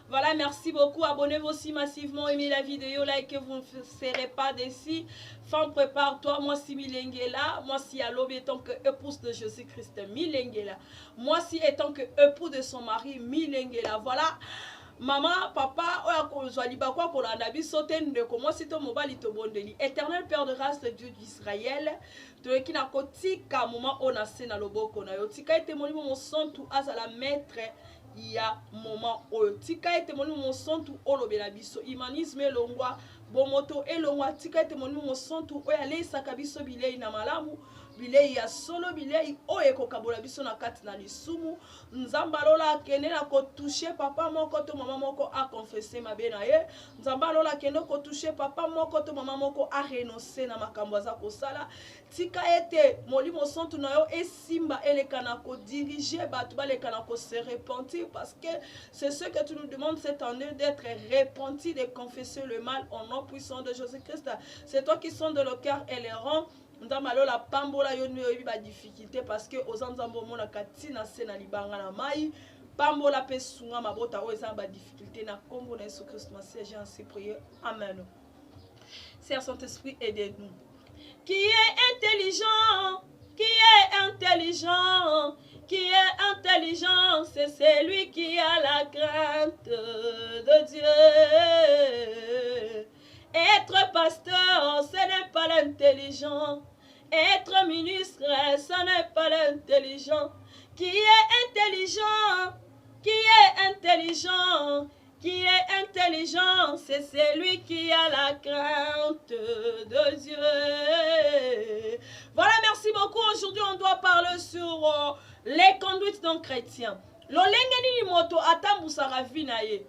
Voilà, merci beaucoup. Abonnez-vous aussi massivement, aimez la vidéo, likez, vous ne serez pas déçus. Femme, prépare-toi. Moi, si Milengela, moi, si Alobi étant que épouse de Jésus-Christ, Milengela. Moi, si étant que époux de son mari, Milengela. Voilà. Maman, papa, éternel Père de race de Dieu d'Israël, qui n'a kotika moment on a na loboko na yo tika ete moni mo santu azala maître ya moment oyo tika ete moni mo santu olobela biso humanisme elongwa bomoto elongwa tika ete moni mo santu oyo alesaka biso bilei na malamu bilei ya solo bilei oyo ekokabola biso na kati na lisumu nzamba lola akende na kotouche papa moko to mama moko a confesser mabe na ye nzamba lola akende kotouche papa moko to mama moko a renoncer na makambo aza kosala tika ete molimo santu na yo esimba eleka na kodiriger bato baleka na se repentir parce que c'est ce que tu nous demandes cette année d'être repenti, de confesser le mal au nom puissant de Jésus-Christ. C'est toi qui sondes le cœur et les rangs. Ndamalo la pambola yo yobi ba difficulté parce que aux nzambo mona katina sena libanga na mai pambola pe sunga mabota o eza ba difficulté na kombo na Jésus Christ merci j'ai ainsi prié amen. Seigneur Saint-Esprit aidez-nous. Qui est intelligent, qui est intelligent, c'est celui qui a la crainte de Dieu. Être pasteur, ce n'est pas l'intelligent. Être ministre, ce n'est pas l'intelligent. Qui est intelligent, qui est intelligent, qui est intelligent, c'est celui qui a la crainte de Dieu. Voilà, merci beaucoup. Aujourd'hui, on doit parler sur les conduites d'un chrétien. L'olengeni ni moto atambusaka vi na ye.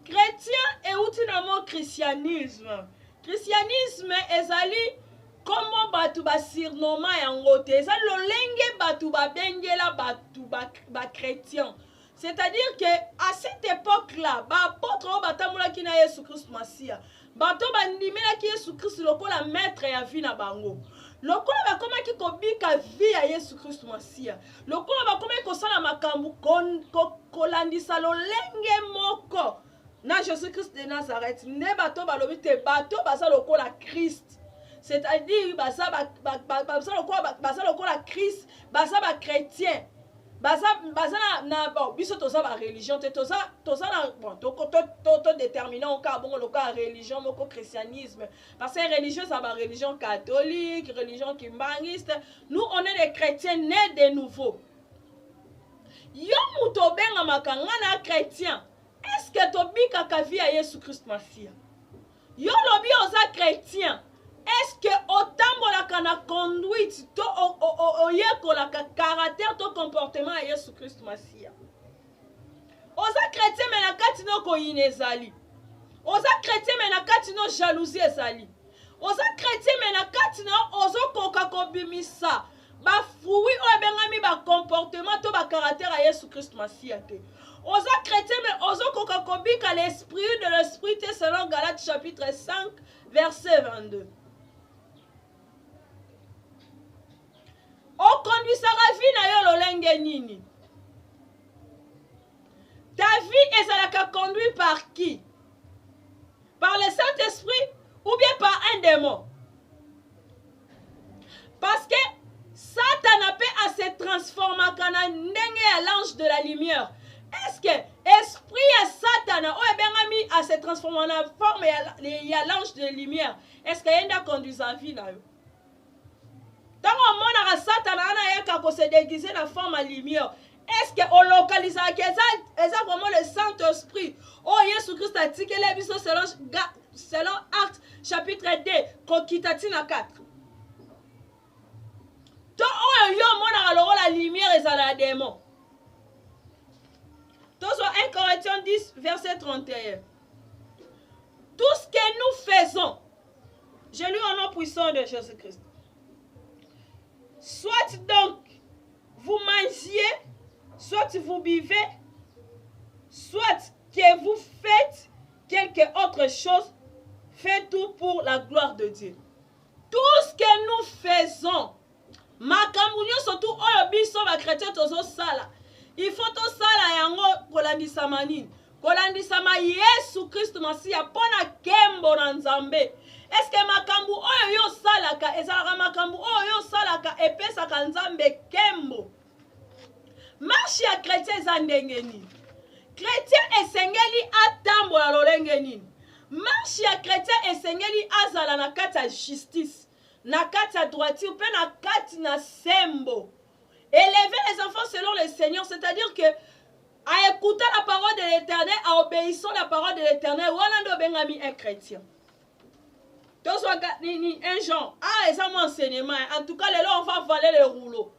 Chrétien et outinamo christianisme. Christianisme ezali comment batu ba sirnoma yango te. Ezali lolenge batu ba bengela batu ba chrétien. C'est-à-dire que à cette époque-là, apôtre batamula ki na Yesu Christ Masia. Bato bandimela ki Yesu Christ lokola maître ya vie na bango. Lokola bakoma ki kobika vie ya Yesu Christ Masia. Lokola bakoma ko sala makambu kolandisa lolenge moko. Na Jésus-Christ de Nazareth, ne bato balobi te bato basa lokola Christ. C'est-à-dire basa lokola Christ, basa ba chrétien. Basa na bon biso toza ba religion te toza na bon to déterminant ka bon lokola religion moko christianisme parce que religion ça ba religion catholique, religion kimbangiste. Nous on est des chrétiens nés de nouveau. Yo muto benga makanga na chrétien. Est-ce que tobika ka vie à Jésus Christ Masia? Yo lobi oza chrétien. Est-ce que otambola kana conduite to oyekola ka caractère to comportement à Jésus Christ Masia? Oza chrétien mais na kati no ko inezali. Oza chrétien mais na kati no jalousie ezali. Oza chrétien mais na kati no ozo koka kobimisa ba fruit o bengami ba comportement to ba caractère à Jésus Christ Masia te. Oza chrétien mais ozo koka kobika l'esprit de l'esprit selon Galates chapitre 5 verset 22. On conduit sa vie na yo lolenge nini? Ta vie est conduite par qui? Par le Saint-Esprit ou bien par un démon? Parce que Satan a pu à se transformer quand ndenge à l'ange de la lumière. Est-ce que esprit à Satan a se transformer en forme et à l'ange de la lumière? Est-ce qu'il y a conduit sa vie là? Tant qu'on a Satan a se déguiser la forme à lumière. Est-ce qu'on localise vraiment le Saint-Esprit? Oh, Jésus-Christ a dit que les bisos selon Actes chapitre 2, Kokitatina 4. Tant qu'on a la lumière et la démon. Dans 1 Corinthiens 10, verset 31. Tout ce que nous faisons, je lis au nom puissant de Jésus-Christ. Soit donc vous mangiez, soit vous buvez, soit que vous faites quelque autre chose, faites tout pour la gloire de Dieu. Tout ce que nous faisons, makambo nyonso tu oyo biso bakretien tozosala il faut tosala yango kolandisama nini? Kolandisama Yesu Kristo Masiya mpona nkembo na Nzambe. Eske makambo oyo yosalaka ezalaka makambo oyo yosalaka epesaka Nzambe nkembo? Marche ya chrétien eza ndenge nini? Chrétien esengeli atambola lolenge nini? Marche ya chrétien esengeli azala na kati ya justice, na kati ya droiture, mpe na kati na sembo. Élever les enfants selon le Seigneur, c'est-à-dire que à écouter la parole de l'Éternel, à obéir la parole de l'Éternel, Rolando Bengami est chrétien. Donc, un genre, ah, et ça, mon enseignement. En tout cas, là, on va valer le rouleau.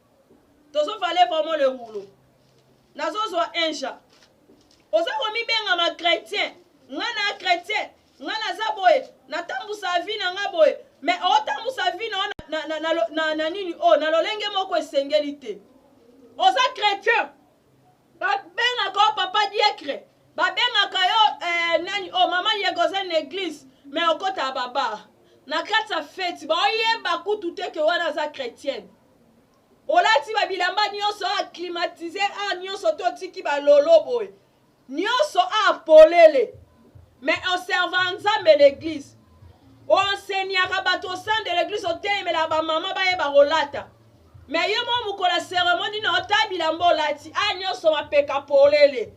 Donc, on va valer vraiment le rouleau. Nazo soit un genre. On s'est remis bien à ma chrétien. Ngana chrétien. Ngana zaboye. Natambu sa vie na boye. Mais otambu sa vie na nini oh na lolenge moko esengelite. Oza chrétien. Ba benga ko papa diekre. Ba benga ka yo nani oh maman yegoza na église mais okota baba. Na kata fête ba oyeba kutu te ke wana za chrétienne. Olati ba bilamba nyonso acclimatisé a nyonso to tiki ba lolo boy. Nyonso a polele. Mais observant Nzambe l'église. On enseignera bato au sein de l'église au thème la ba maman ba yeba rolata. Mais yo mo muko la cérémonie na otabi la mbolati a nyonso mapeka polele.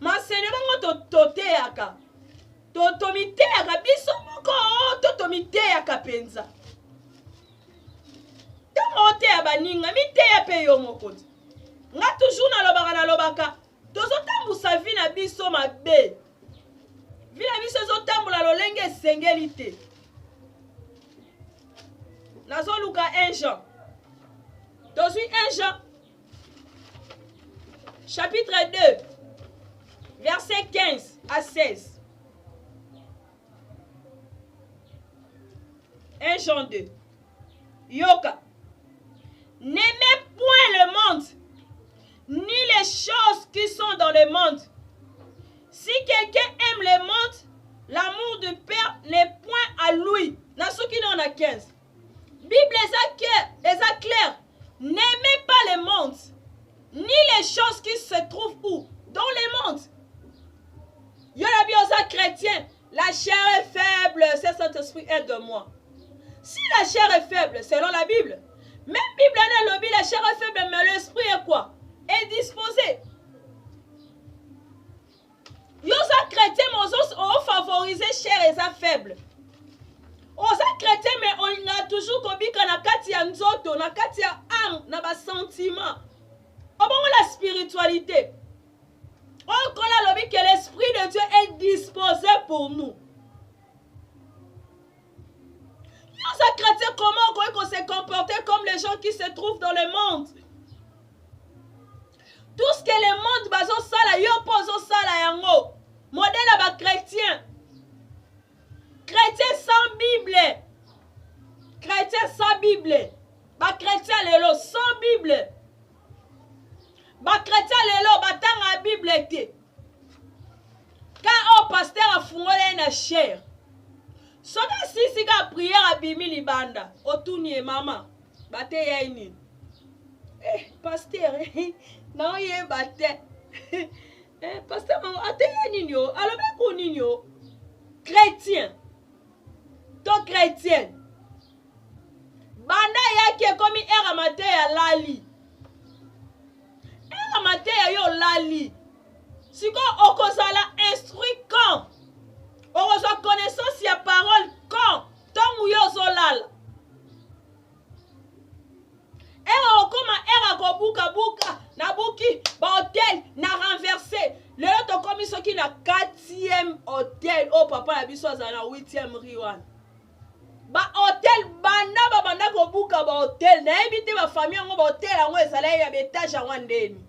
M'enseignement tote yaka. Totomite yaka biso moko totomite yaka penza. Tamote ya baninga mite ya pe yo moko. Nga toujours na lobaka. Tozotambusa vi na biso mabe. Vi na biso zotambola lolenge esengelite. Nazo luka 1 Jean. Tozwi 1 Jean. Chapitre 2. Verset 15 à 16. 1 Jean 2. Yoka. N'aimez point le monde, ni les choses qui sont dans le monde. Si quelqu'un aime le monde, l'amour du Père n'est point à lui. Dans ce qui en a 15. Bible est clair. N'aimez pas le monde, ni les choses qui se trouvent où? Dans le monde. Yola biosa chrétien, la chair est faible, c'est Saint-Esprit aide-moi. Si la chair est faible, selon la Bible, même Bible n'a lobby, la chair est faible, mais l'esprit est quoi? Est disposé. Yosa chrétien, on favorise chair et ça faible. Osa chrétien, mais on a toujours kobika na kati ya nzoto, na kati ya âme, na ba sentiment. On la spiritualité. On connaît lobby que l'esprit de Dieu est disposé pour nous. Yosa chrétien, comment on se comporter comme les gens qui se trouvent dans le monde? Tout ce que le monde bazo sala, yo pozo sala yango. Modèle à ba chrétien. Chrétien sans Bible. Chrétien sans Bible. Ba chrétien lelo sans Bible. Ba chrétien lelo batanga Bible te. Quand au pasteur a fungolé na chair. Soka sisi ka prière a bimi libanda. Otuni mama. Bate yaini. Pasteur. Non ye bate. Pasteur ate yaini yo. Alobe ko nini yo. Chrétien. Ton chrétien. Banda yake komi era mate ya lali. Era mate ya yo lali. Siko okozala instruit quand? Okozwa connaissance ya parole quand? Tongu yo zolala. Era okoma era ko buka na buki ba hôtel na renversé. Le to komi soki na 4e hôtel. Oh papa na biso azala na 8e riwan. Ba hôtel banda ko buka ba hôtel. Na ebite ba famille ngo ba hôtel ngo ezala ya betage ngo ndeni.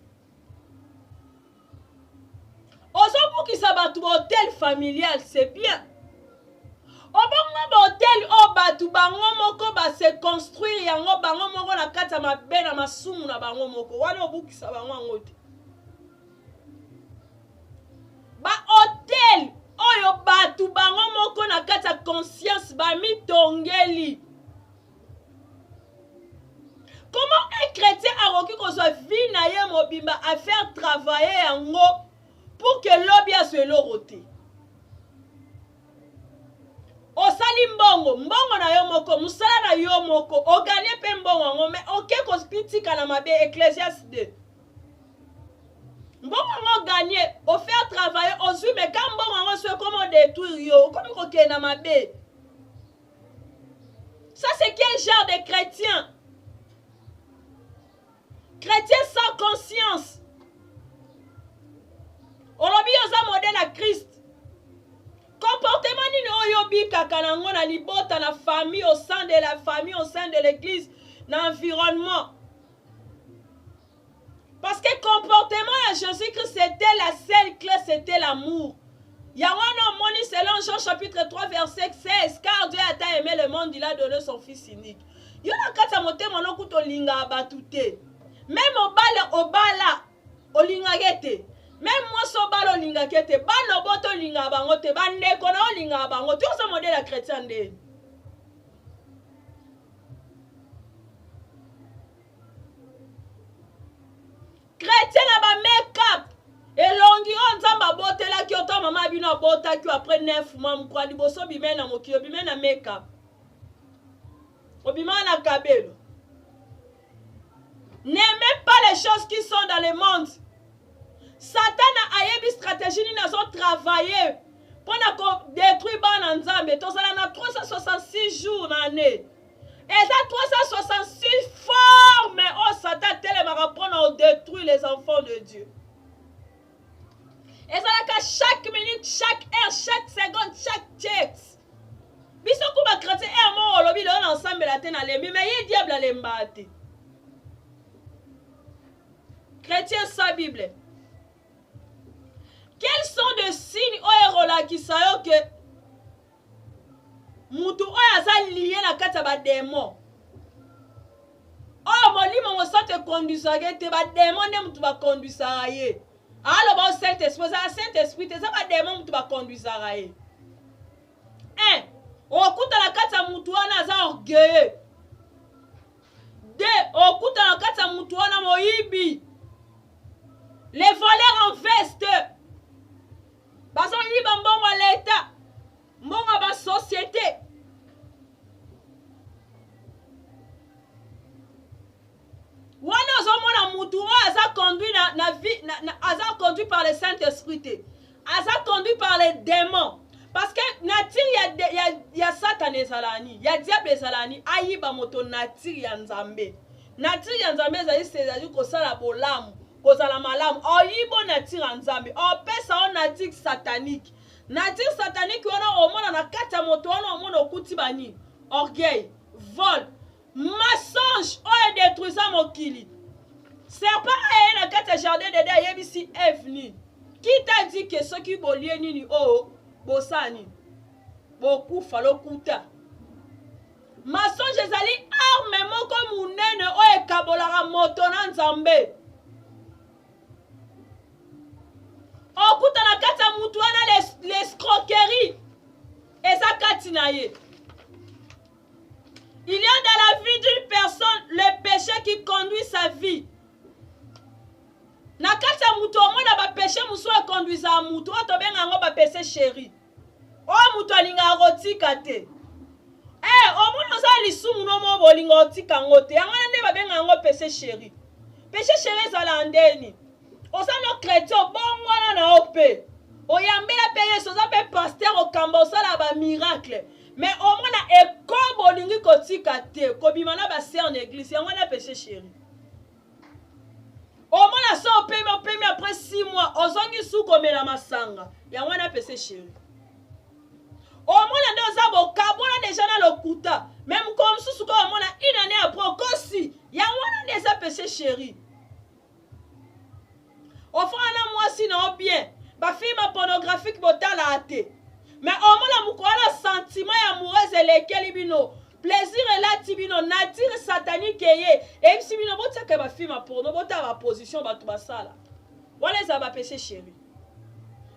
Ozo bukisa batu ba hôtel familial, c'est bien. Obongo ba hôtel o batu bango moko ba se construire yango bango moko na kata mabe na masumu na bango moko. Wana obukisa bango ngote. Ba hôtel oyo batu bango moko na kata conscience ba mitongeli. Comment un chrétien a requis qu'on soit vie naïe mobimba à faire travailler en haut pour que l'obi a se l'oroté? Osali mbongo, mbongo na yo moko, musala na yo moko, o gagné pe mbongo, mais ok ko critique na mabe Ecclésiaste 2. Mbongo ngo gagné, o faire travailler, o zui mais quand mbongo ngo se comment détruire yo, comme ko ke na mabe. Ça c'est quel genre de chrétien? Chrétien sans conscience. Olobi yoza modèle à Christ. Comportement nini oyobi kakanango na libota na famille, au sein de la famille, au sein de l'église, dans l'environnement. Parce que comportement à Jésus-Christ, c'était la seule clé, c'était l'amour. Yawana moni selon Jean chapitre 3 verset 16, car Dieu a tant aimé le monde, il a donné son fils unique. Yona kata motema no kuto linga abatute. Même obala olinga gete. Même moi so balo linga kete, bano boto linga bango te, bande kono linga bango. Tu as modèle la chrétien de. Chrétien na ba make-up. Et longi on zamba bote la ki oto mama bino bota ki après 9 mois mkwa liboso bimena mokio bimena make-up. Obimana kabelo. N'aimez pas les choses qui sont dans le monde. Satan a une stratégie qui nous travaillé pour détruire les Nzambe. Nous avons 366 jours dans l'année. Et ça 366 formes où Satan tellement pour détruire les enfants de Dieu. Et ça là chaque minute, chaque heure, chaque seconde, chaque texte. Biso kuba chrétien et moi lobi le ensemble la tena lembi mais il diable la lembate. Chrétien sa Bible. Quels sont les signes oerola qui savent que mutu oya lié na kata ba démon? Oh molimo mo sa te conduisage te ba démon ne mutu ba conduisage. Alors ba Saint-Esprit, ça Saint-Esprit te ça ba démon mutu ba conduisage. Un, okuta na kata mutu wana za orgueilleux. Deux, okuta na kata mutu wana moyibi. Les voleurs en veste. Parce que nous avons l'État, nous avons la société. Nous avons conduit par le Saint-Esprit. Nous avons conduit par les démons. Parce que il y a Satan et Zalani, il y a diable et Zalani, aïba moto nature ya Nzambe. Nature ya Nzambe c'est-à-dire que ça la bolam. Kozala malam oyibo nature nzambe opesa on nature satanique wana omona na kata moto wana omona okuti bani orgueil vol mensonge oyo détruisa mokili serpent aye na kata jardin de Dieu yebisi Eve qui t'a dit que ceux qui bolie nini o bosani bokufa lokuta mensonge ezali arme moko munene oyo ekabolaka moto na nzambe. Okuta na kata mutu wana l'escroquerie eza kati na ye. Il y a dans la vie d'une personne le péché qui conduit sa vie. Na kata mutu omona ba péché musu e conduisa mutu oto benga ngo ba péché chéri. O mutu alinga rotika te. Omona za lisumu no mo bolinga otika ngote. Yangana nde ba benga ngo péché chéri. Péché chéri za ndeni. Osano chrétien bon wana na opé. Oyambela paye soza pe pasteur okamba osala ba miracle. Mais au moins na ekombo lingi kotika te ko bimana ba sœur en église yango na péché chéri. Au moins na so opé après 6 mois ozongi suko mela masanga yango na péché chéri. Au moins na ndoza bokabona déjà na lokuta même comme suko au moins une année après kosi yango na déjà péché chéri. Au fond, moi, si non bien, ma film pornographique botala athée. Mais au moins, la moukoala sentiment amoureux et lesquels bino plaisir et la tibino nature satanique et si bino botia que ma film porno bota ma position batu basala. Voilà ça va péché chéri.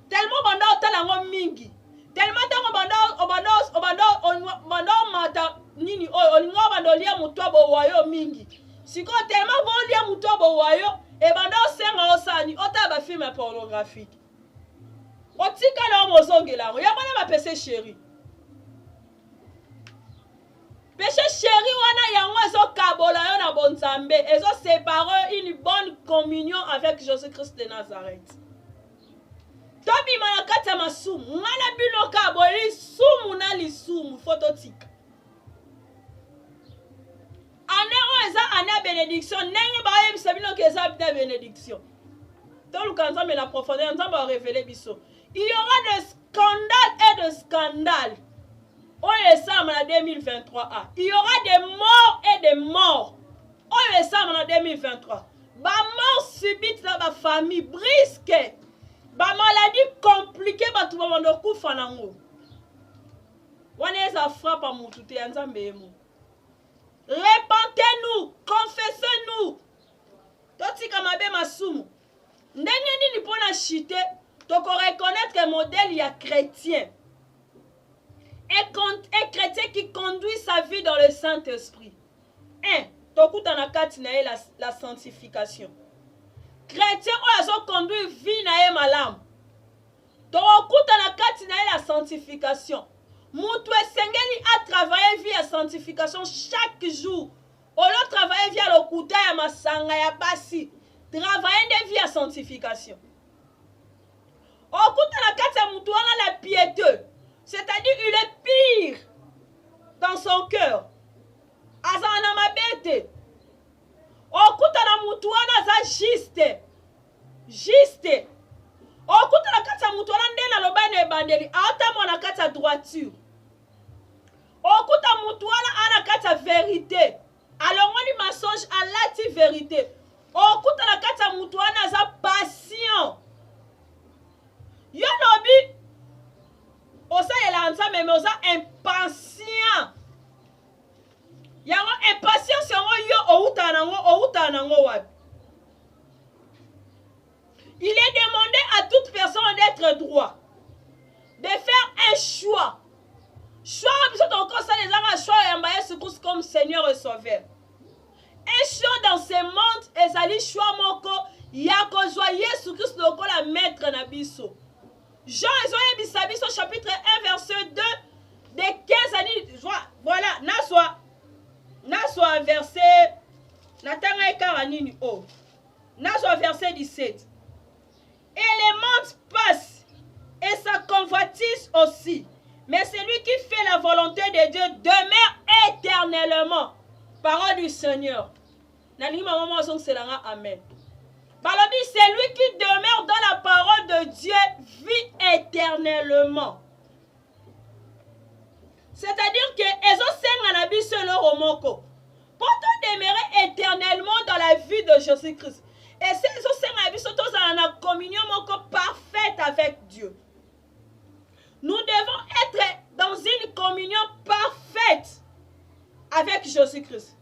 Tellement banda otala mingi. Tellement tango banda mata nini olingo bandolia mutwa bo wayo mingi. Siko tellement bon lia muto bo wayo e banda osenga osani ota ba film pornographique. Otika la mozongela ya bana ba péché chéri. Péché chéri wana yango ezo kabola yo na bonzambe ezo séparer une bonne communion avec Jésus-Christ de Nazareth. Tobi manakata masumu ngala bino kaboli sumu na lisumu fototika. Ane eza ane bénédiction nenge ba yebisa bino ke eza bénédiction. Dans le cas de la profondeur, on va révéler biso. Il y aura des scandales et des scandales. On est ça en 2023. Il y aura des morts et des morts. On est ça en 2023. Ba mort subite dans ma famille brisque. Ba maladie compliquée ba tout monde kufa nango. Wana ça frappe à mon tout et nzambe emo. Repentez-nous, confessez-nous. Toti kamabe masumu. Ndenge nini pona chite, toko reconnaître que modèle y a chrétien. Et chrétien qui conduit sa vie dans le Saint-Esprit. Tokuta na kati na la sanctification. Chrétien oyo conduit vie na ye malamu. Tokuta na kati na la sanctification. Mutu esengeli a travailler vie à sanctification chaque jour. Olo travailler via le kuta ya masanga ya basi. Travailler des vies à sanctification. Okuta na kati ya mutu wana la piéteux. C'est-à-dire il est pire dans son cœur. Azana mabete. Okuta na mutu wana za juste. Juste. Okuta na kati ya mutu wana ndena lobane ebandeli. Ata mona kati ya droiture. Okuta mutu wana ana kati ya vérité. Alors on dit mensonge à la vérité. Okuta na kati ya mutu wana za passion. Yo lobi osa yela nzambe mais osa impatient. Yango impatience yango yo outa nango wapi. Il est demandé à toute personne d'être droit. De faire un choix. Choix, biso encore ça les gens choix yamba Yesu Christ comme Seigneur et Sauveur. Un choix dans ce monde ezali choix moko ya kozwa Yesu Christ lokola maître na biso. Jean ezobisa biso chapitre 1 verset 2 de 15 années voilà naswa verset natanga ekara nini oh naswa verset 17. Et les mondes passent et sa convoitise aussi. Mais celui qui fait la volonté de Dieu demeure éternellement. Parole du Seigneur. Amen. Balobi, celui qui demeure dans la parole de Dieu vit éternellement. C'est-à-dire que ezo senga na biso lo romoko. Pour demeurer éternellement dans la vie de Jésus-Christ. Et c'est ezo senga na biso tous dans la communion moko parfaite avec Dieu. Nous devons être dans une communion parfaite avec Jésus-Christ.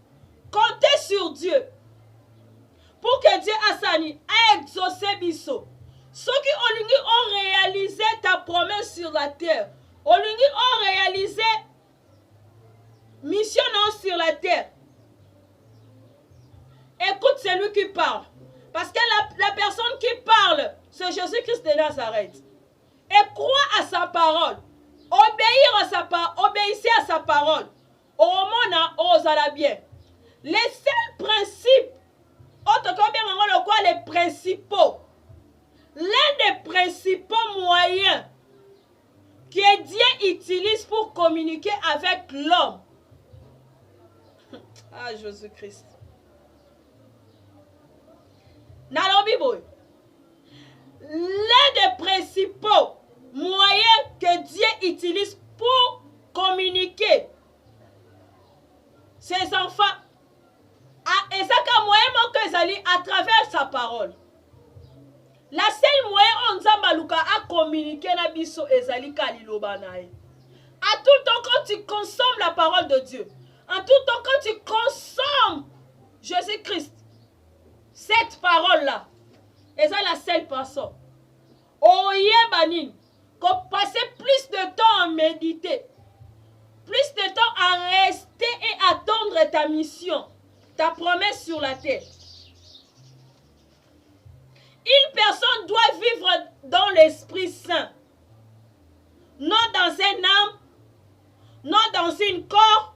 Comptez sur Dieu pour que Dieu Asani a exaucé biso. Ceux qui ont réalisé ta promesse sur la terre, ont réalisé mission sur la terre. Écoute celui qui parle. Parce que la personne qui parle, c'est Jésus-Christ de Nazareth. Et crois à sa parole. Obéissez à sa parole. Au mona aux Arabiens. Les seuls principes, les principaux, l'un des principaux moyens que Dieu utilise pour communiquer avec l'homme. Ah, Jésus-Christ. L'un des principaux moyens que Dieu utilise pour communiquer ses enfants et ça comme moyen que Zali à travers sa parole. La seule moyen on Zambaluka a communiqué na biso ezali kaliloba nae. À tout le temps quand tu consommes la parole de Dieu, en tout le temps quand tu consommes Jésus-Christ, cette parole-là, et ça la seule personne. Oye banin, qu'on passer plus de temps à méditer, plus de temps à rester et attendre ta mission. ta promesse sur la terre. Une personne doit vivre dans l'Esprit Saint, non dans un âme, non dans un corps,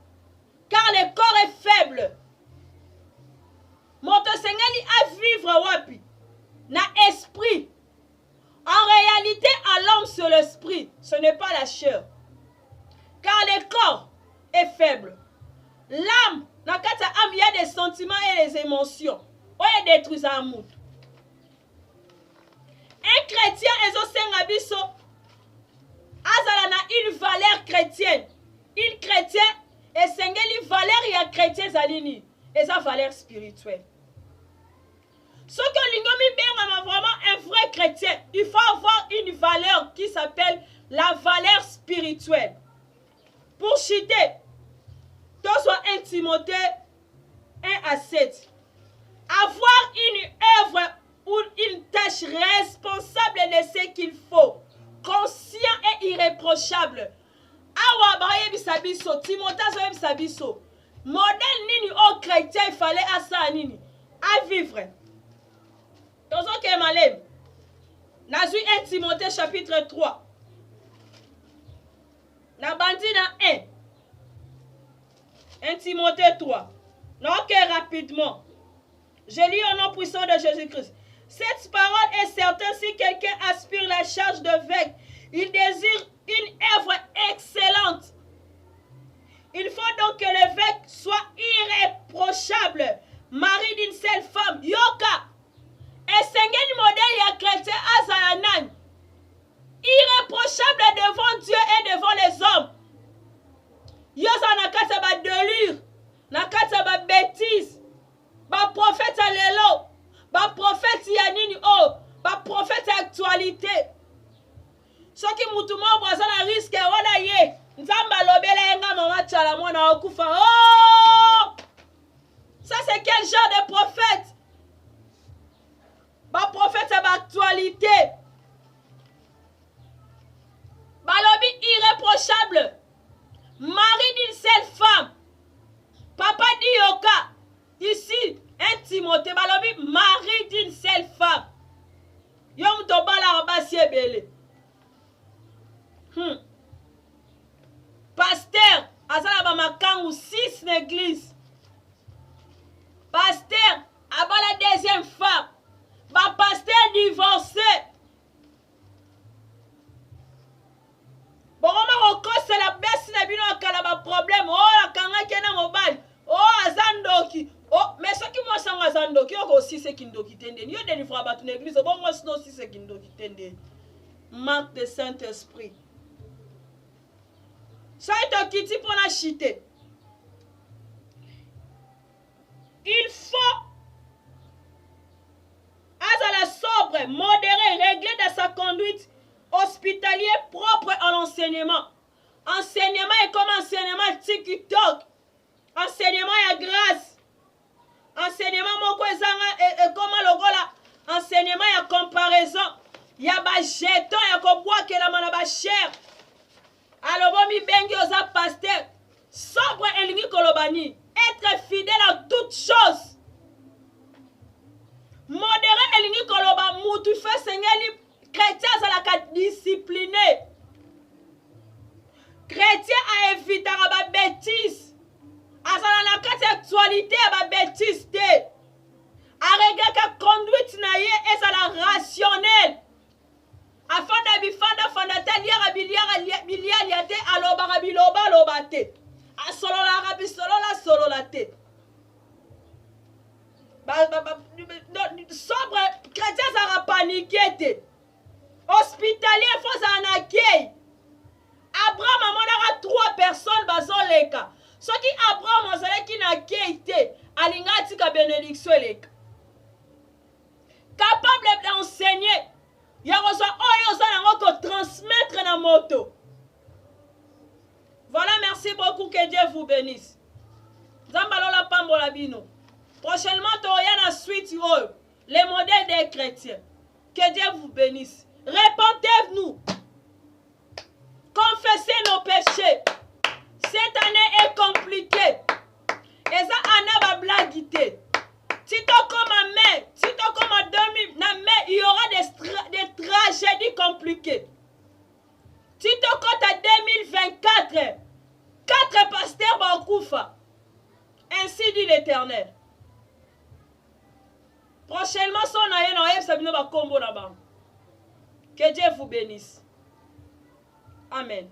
car le corps est faible. Moto sengeli à vivre wapi na esprit. En réalité, à l'homme sur l'esprit, ce n'est pas la chair, car le corps est faible. L'âme, dans kata âme, il y a des sentiments et des émotions. On est détruit à amour. Un chrétien ezosenga biso azala na une valeur chrétienne. Une chrétien esengeli valeur ya chrétien zalini et sa valeur spirituelle. Ce que l'ingomi benga vraiment un vrai chrétien, il faut avoir une valeur qui s'appelle la valeur spirituelle. Pour citer, toi soit 1 Timothée 1:7. Avoir une œuvre ou une tâche responsable de ce qu'il faut, conscient et irréprochable. Awa baye bisabiso, Timothée zoye bisabiso. Modèle nini au chrétien il fallait à ça nini à vivre. Tozo ke malem. Nazu 1 Timothée chapitre 3. Na bandi na 1. 1 Timothée 3. Donc rapidement. Je lis au nom puissant de Jésus-Christ. Cette parole est certaine si quelqu'un aspire la charge de vêque, il désire une œuvre excellente. Il faut donc que l'évêque soit irréprochable, mari d'une seule femme. Yoka. Et Seigneur modèle ya chrétien azalanan. Irréprochable devant Dieu et devant les hommes. Yosa nakata ba delire, nakata ba bêtise, ba prophète alelo, ba prophète yanini oh, ba prophète actualité. Ce qui mutuma brazana risque wana ye. Nzamba lobela yenga mama chala mwana okufa. Oh! Ça c'est quel genre de prophète? Ba prophète c'est ba actualité. Balobi irréprochable. Mari d'une seule femme. Papa dit yoka. Ici, 1 Timothée balobi mari d'une seule femme. Yom to bala rabasi ebele. Pasteur, azala ba makangu 6 l'église. Pasteur, aba la deuxième femme. Ba pasteur divorcé. Bon, on c'est la baisse na bino akala ba problème. Oh, akanga kena mobile. Oh, azandoki. Oh, mais ce qui moi sanga azandoki, yo aussi c'est kindoki tende. Yo délivre ba ton église, bon moi sinon aussi c'est kindoki tende. Manque de Saint-Esprit. Ça est un kiti pour la chiter. Il faut à la sobre, modéré, réglé dans sa conduite hospitalier propre à l'enseignement. Enseignement est comme enseignement TikTok. Enseignement est grâce. Enseignement moko ezanga et comme logola. Enseignement est comparaison. Il y a ba jeton, il y a ko bois que la manaba cher. Alors bon mi bengi oza pasteur. Sobre elingi kolobani. Être fidèle à toutes choses. Modéré elingi koloba mutu fait sengeli chrétien à la discipliné. Chrétien a évité à bêtise. À la carte actualité à bêtise. A regarder conduite naie et à la rationnelle. Afin d'abifanda fandata liara biliara liate aloba rabiloba lobate. A solo la rabi solo la solo la te. Sobre chrétien ça a paniqué. Hospitalier faut un accueil. Abraham a 3 personnes bazoleka. Ce qui Abraham a qui n'accueille alingati ka bénédiction leka. Capable d'enseigner. Ya reçoit oyo ça n'a transmettre na moto. Voilà, merci beaucoup, que Dieu vous bénisse. Zambalola pambola bino. Prochainement toya na suite les modèles des chrétiens. Que Dieu vous bénisse. Répentez-nous. Confessez nos péchés. Cette année est compliquée. Et ça, on a blague. Si tu comme mai, si tu comme 2000, il y aura des tragédies compliquées. Si tu comptes à 2024, 4 pasteurs vont koufa. Ainsi dit l'Éternel. Prochainement, son aïe, que Dieu vous bénisse. Amen.